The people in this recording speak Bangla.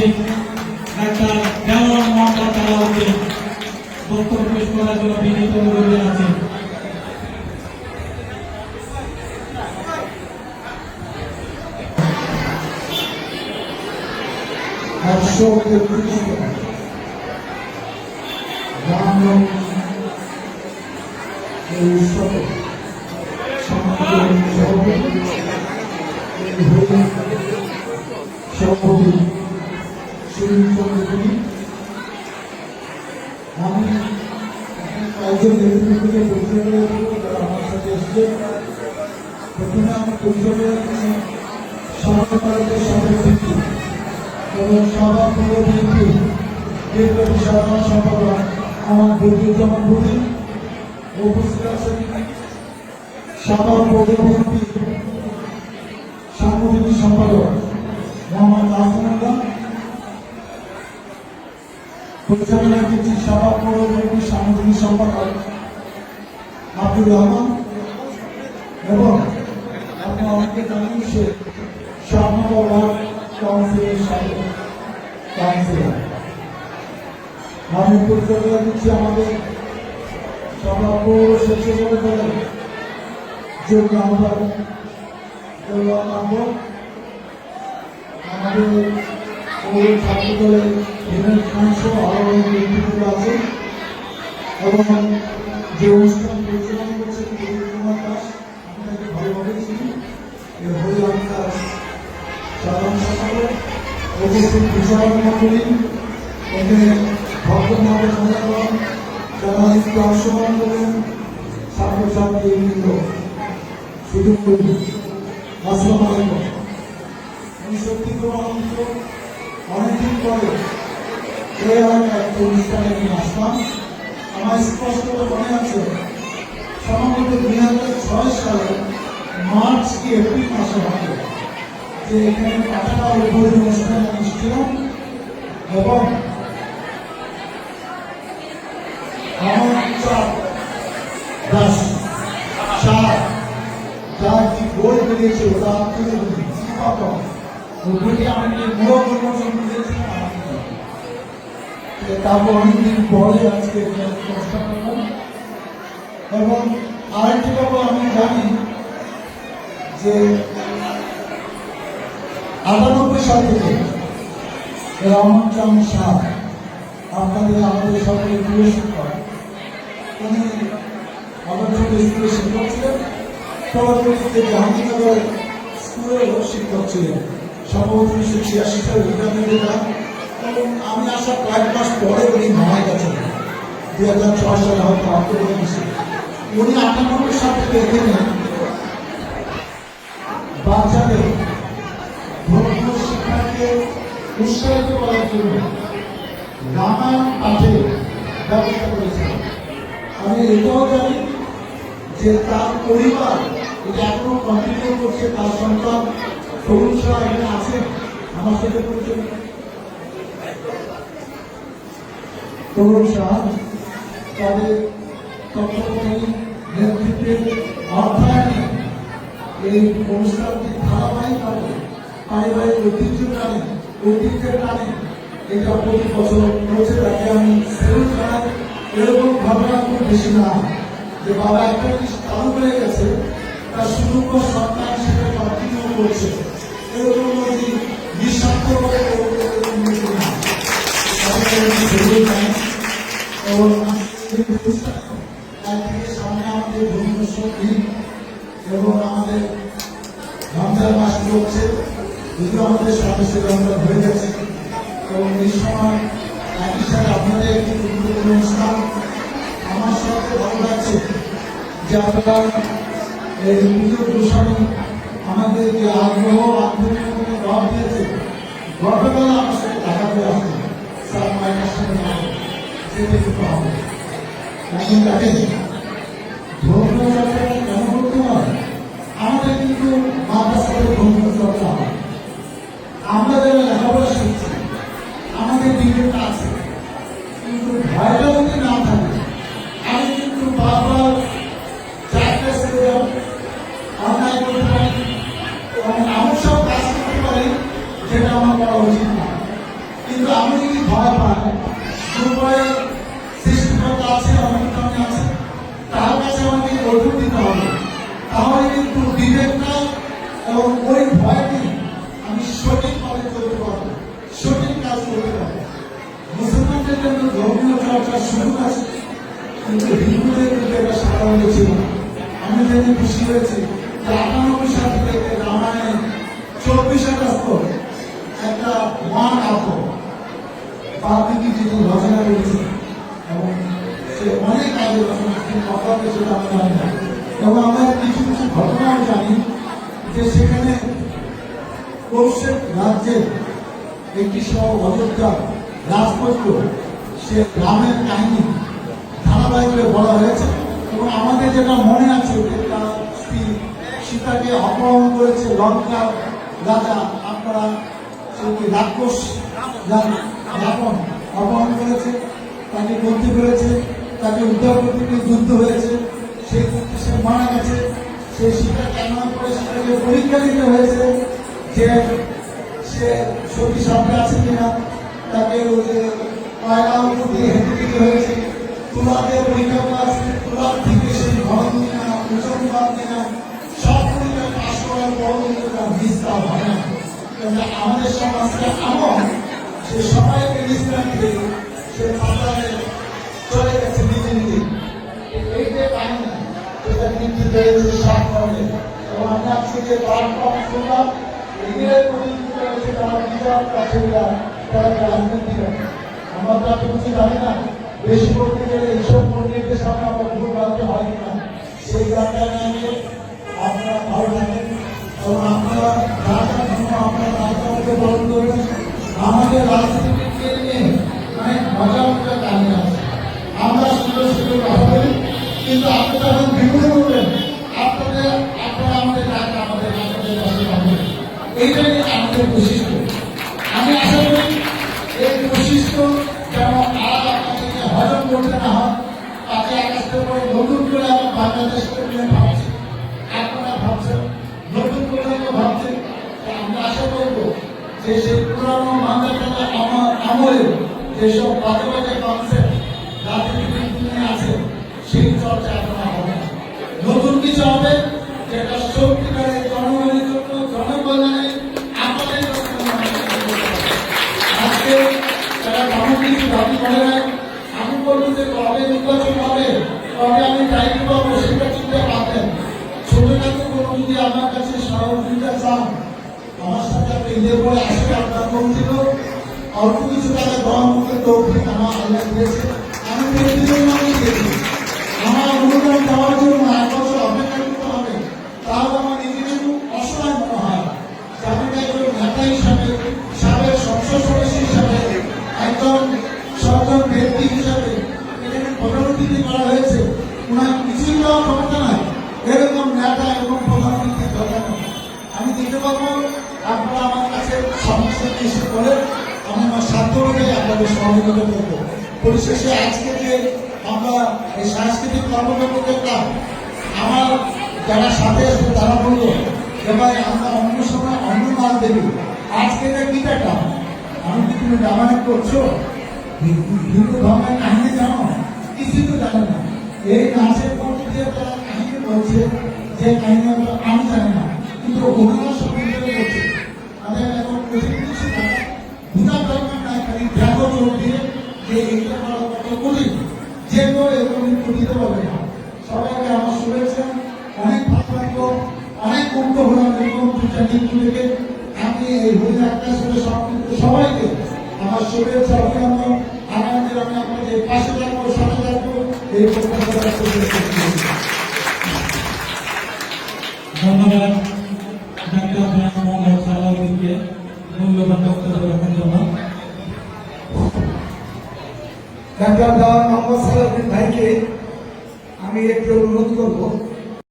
সভাপতি ডাক্তার দেওয়ান মোহাম্মদ আলাউদ্দিন বক্তব্য পেশ করার জন্য বিনীত অনুরোধ জানাচ্ছেন। আমি কয়েকজন নেতৃত্বকে পরিচয় করে দেবো যারা আমার সাথে এসছে। প্রথমে আমার পরিচয় করে সরকারের সভাপতি এবং সভাপতি বিপ্লবী সাধারণ সম্পাদক আমার বদিউজ্জামান বদি, উপস্থিত আছেন সাধারণ পৌরমন্ত্রী সাংগঠনিক সম্পাদক মোহাম্মদ নাজমুল্লাহ, পরিচালনা করছি সাভার পৌরমন্ত্রী সাংগঠনিক সম্পাদক আব্দুর রহমান এবং আপনি অনেকে জানেন সে শাহনগর ওয়ার্ড কাউন্সিলের সাবেক কাউন্সিলর। আমি পরিচালনা করছি আমাদের সাভার পৌর স্বেচ্ছাসেবক দলের যোগ্য আহ্বায়ক আমাদের পৌর ছাত্র দলের বিনয় খান সহ আরো নেতৃত্ব আছে এবং যে অনুষ্ঠান পরিচালনা করছেন কুমার দাস, আমি তাকে ভালোভাবে চিনি। সাধারণ সম্পাদক উপস্থিত বিচারক মন্ডলী, এখানে ভক্তমাতা সমাগম যারা একটু অংশগ্রহণ করেন, ছাত্রছাত্রী সুযোগ করি। আসসালামু আলাইকুম। আমি সত্যি খুব আনন্দিত, অনেকদিন পরে এই এলাকায় একটা অনুষ্ঠানে আমি আসলাম। আমার স্পষ্ট মনে আছে সম্ভবত 2006 সালে মার্চ কি এপ্রিল মাসে হবে যে এখানে পাঠাটা উদ্বোধনী অনুষ্ঠানে আমি এসেছিলাম এবং আমার দাস যার কি বই বেরিয়েছিল তার থেকে ওগুলি আমি মূল উন্মোচন করেছিলাম। তারপর অনেকদিন পরে আজকে অনুষ্ঠান করলাম এবং আরেকটি ব্যাপার আমি জানি যে 98 সাল থেকে রহমান চাঁদ শাহ আমাদের সকলে প্রিয় শিক্ষক, উনি আমাদের স্কুলে শিক্ষক ছিলেন, পরবর্তীতে জাহাঙ্গীরনগর স্কুলেরও শিক্ষক ছিলেন। সম্ভবত 1986 সালে রিটায়ারমেন্টে যান এবং আমি আসার কয়েক মাস পরে উনি মারা গেছেন। 2006 সালে হয়তো অক্টোবর মাসে উনি 98 সাল থেকে এখানে বাচ্চাদের ধর্মীয় শিক্ষাকে উৎসাহিত করার জন্য রামায়ণ পাঠের ব্যবস্থা করেছিলেন। আমি এটাও জানি যে তার পরিবার এটা এখনো কন্টিনিউ করছে, তার সন্তান তরুণ শাহ এখানে আছেন আমার সাথে পরিচয়। তরুণ শাহ তাদের তত্ত্বাবধানে নেতৃত্বে অর্থায়নে এই অনুষ্ঠানটি ধারাবাহিকভাবে পারিবারিক ঐতিহ্যের টানে এটা প্রতি বছর হচ্ছে। তাকে আমি সেলুট জানাই। এরকম ভাবনা খুব বেশি না যে বাবা একটা জিনিস চালু হয়ে গেছে, তার সুযোগ্য সন্তান সেটা কন্টিনিউ করছে, এরকম নিঃস্বার্থ সামনে আমাদের ধর্মীয় শক্তি এবং আমাদের রমজান মাস চলছে, যদিও আমাদের সদস্য রমজান হয়ে গেছে এবং এই সময় একই সাথে আপনাদের একটি গুরুত্বপূর্ণ অনুষ্ঠান। আমার সবচেয়ে ভালো লাগছে যে আপনারা এই পুজোর দূষণে আমাদের যে আগ্রহ আত্মীয় ভাব দিয়েছে। গতকাল আমার সাথে দেখা করে আসছে স্যার মায়ের সাথে সেটা কিন্তু হবে এখন দেখেন ধর্মীয় চর্চা কেন করতে হয়। আমাদের কিন্তু মাদ্রাসাতে ধর্মীয় চর্চা হয়, আমরা যারা লেখাপড়া শিখছি আমাদের দিকেটা আছে, কিন্তু ভয়টা যদি না থাকে আমি কিন্তু বারবার চারটা ছেড়ে যাব, অন্যায় করতে পারি এবং এমন সব কাজ করতে পারি যেটা আমার করা উচিত না। কিন্তু আমি যদি ভয় পাই, দুর্বলের সৃষ্টিকর্তা আছে, অনেক আছে, তার কাছে আমাকে অর্জুন দিতে হবে। তাহলে কিন্তু বিবেকটা এবং ওই ভয়টি আমি সঠিকভাবে করতে পারবো, সঠিক কাজ করতে পারবো। মুসলমানদের জন্য ধর্মীয় চর্চার সুযোগ আছে, কিন্তু হিন্দুদের কিন্তু এটা সাধারণ ছিল না। আমি জেনে খুশি হয়েছি যে 98 সাল থেকে রামায়ণে 24 একটা ওয়ান আপ বাল্মীকি যিনি রচনা করেছেন, এবং সে অনেক আগে রচনা কথা সেটা আমি জানি না। এবং আমরা কিছু কিছু ঘটনাও জানি যে সেখানে কৌশল রাজ্যের একটি সহ অযোধ্যা রাজপুত্র সে রামের কাহিনী ধারাবাহিকে বলা হয়েছে। এবং আমাদের যেটা মনে আছে যে তার স্ত্রী সীতাকে অপহরণ করেছে লঙ্কা রাজা, আপনারা রাক্ষস রাবণ অপহরণ করেছে, তাকে বন্দি করেছে, তাকে উদ্ধার করতে গিয়ে যুদ্ধ হয়েছে, সেই যুদ্ধে সে মারা গেছে। সেই সীতা কেমন করে সেটাকে পরীক্ষা দিতে হয়েছে যে সে সত্যি সামনে আছে কিনা, তাকে কয়লা উপর দিয়ে হেঁটে দিতে হয়েছে, তুলাতে পরীক্ষা পাস, তুলার থেকে সেই ঘন কিনা, ওজন বাদ কিনা, সব পরীক্ষা পাস করার পর কিন্তু তার নিস্তার হয় না। আমাদের সমাজটা এমন সে সবাইকে নিস্তার দিয়ে সে পাতালে চলে গেছে নিজে নিজে। এই যে কাহিনী সেটা কিন্তু পেয়েছে সাত কারণে। এবং আমি আজকে যে বার্তা শুনলাম, এদের প্রতিনিধিত্ব হয়েছে তারা বিরাট কাছেরা, তারা রাজনীতি করে। আমরা তো এত কিছু জানি না, বেশি করতে গেলে এইসব পণ্ডিতদের সামনে আমরা ভুল বলতে হয় কিনা, সেই গানটা নিয়ে আপনারা ভালো থাকেন। এবং আপনারা যার জন্য আপনারা রাজনীতিকে পালন করবেন। আমাদের রাজনীতিকে নিয়ে অনেক মজা মজা কাহিনী আছে, আমরা সুন্দর সুন্দর কথা বলি, কিন্তু আপনি যখন বিপদে করবেন আপনারা আমাদের ডাক আমাদের পাশে পাবেন। এইটা নিয়ে আমাদের বৈশিষ্ট্য। আমি আশা করি এই বৈশিষ্ট্য যেন আর আপনাদেরকে হজম করতে না হয়। 5ই আগস্টের পরে নতুন করে আমার বাংলাদেশকে নিয়ে ভাবছি, আপনারা ভাবছেন, নতুন প্রজন্ম ভাবছেন। আমরা আশা করবো যে সেই পুরানো মানদাটা আমার আমলে যেসব বাজে বাজে কনসেপ্ট রাজনীতির নিয়ে আছে সেই চর্চা আপনারা হবে না। নতুন কিছু হবে যেটা সত্যিকারের জনগণের জন্য, জনকল্যাণে আমাদের আজকে যারা এমন কিছু দাবি করে নাই, আমি বলবো যে কবে নির্বাচন হবে, কবে আমি দায়িত্ব পাবো সেটা চিন্তা পাবেন। ছোটখাটো কোনো যদি আমার কাছে সহযোগিতা চান, আমার সাথে আপনি ঈদের পরে আসবে, আপনার পৌঁছিল অল্প কিছু টাকা গ্রহণ করতে তৌফিক আমার আল্লাহ দিয়েছে। আমি প্রতিদিন আমি দিয়েছি, আমার অনুদান দেওয়ার জন্য 1 বছর অপেক্ষা করতে হবে, তাহলে আমার নিজের একটু অসহায় মনে হয়। আমি একজন নেতা হিসাবে, সাবেক সংসদ সদস্য হিসাবে, একজন সরকার ব্যক্তি হিসাবে এখানে পদোন্নতি করা হয়েছে, ওনার কিছুই দেওয়ার ক্ষমতা নাই। এরকম নেতা এবং প্রধানমন্ত্রী দরকার নেই। আমি দিতে পারবো, আপনারা আমার কাছে সমস্যা এসে করে আমি আমার সাধ্য অনুযায়ী আপনাদের সহযোগিতা করবো। পরিশেষে আজকে যে আমরা এই সাংস্কৃতিক কর্মকাণ্ড করলাম, আমার যারা সাথে আসবে তারা বলবো যে ভাই আমরা অন্য সময় অন্য মাল দেবি, আজকে এটা কি টাকা? আমি কি তুমি রামায়ণ করছো? হিন্দু ধর্মের কাহিনী জানো? কিছুই তো জানো না। এই নাচের মধ্যে দিয়ে তারা কাহিনী বলছে, যে কাহিনী আমি জানি না, কিন্তু ওনারা সব করছে। তাদের এখন কঠিন কিছু না, ভূতার দরকার নাই, খালি দেখো চোখ দিয়ে যে এইটা করা কত কঠিন, যে কেউ এরকম দিতে পারবে না। সবাইকে আমার শুভেচ্ছা, অনেক ভালো লাগলো, অনেক মুক্ত হলাম এরকম 2টা দিন থেকে। আমি এই হরিণ আকাশ সবাইকে আমার শুভেচ্ছা, অভিনন্দন। আগামী দিন আমি আপনাদের পাশে থাকবো, সাথে থাকবো, এই প্রত্যাশা। ধন্যবাদ ডাক্তার জনাব মোহাম্মদ সালাউদ্দিনকে মূল্যবান বক্তব্য রাখার জন্য। ডাক্তার মোহাম্মদ সালাউদ্দিন ভাইকে আমি একটু অনুরোধ করবো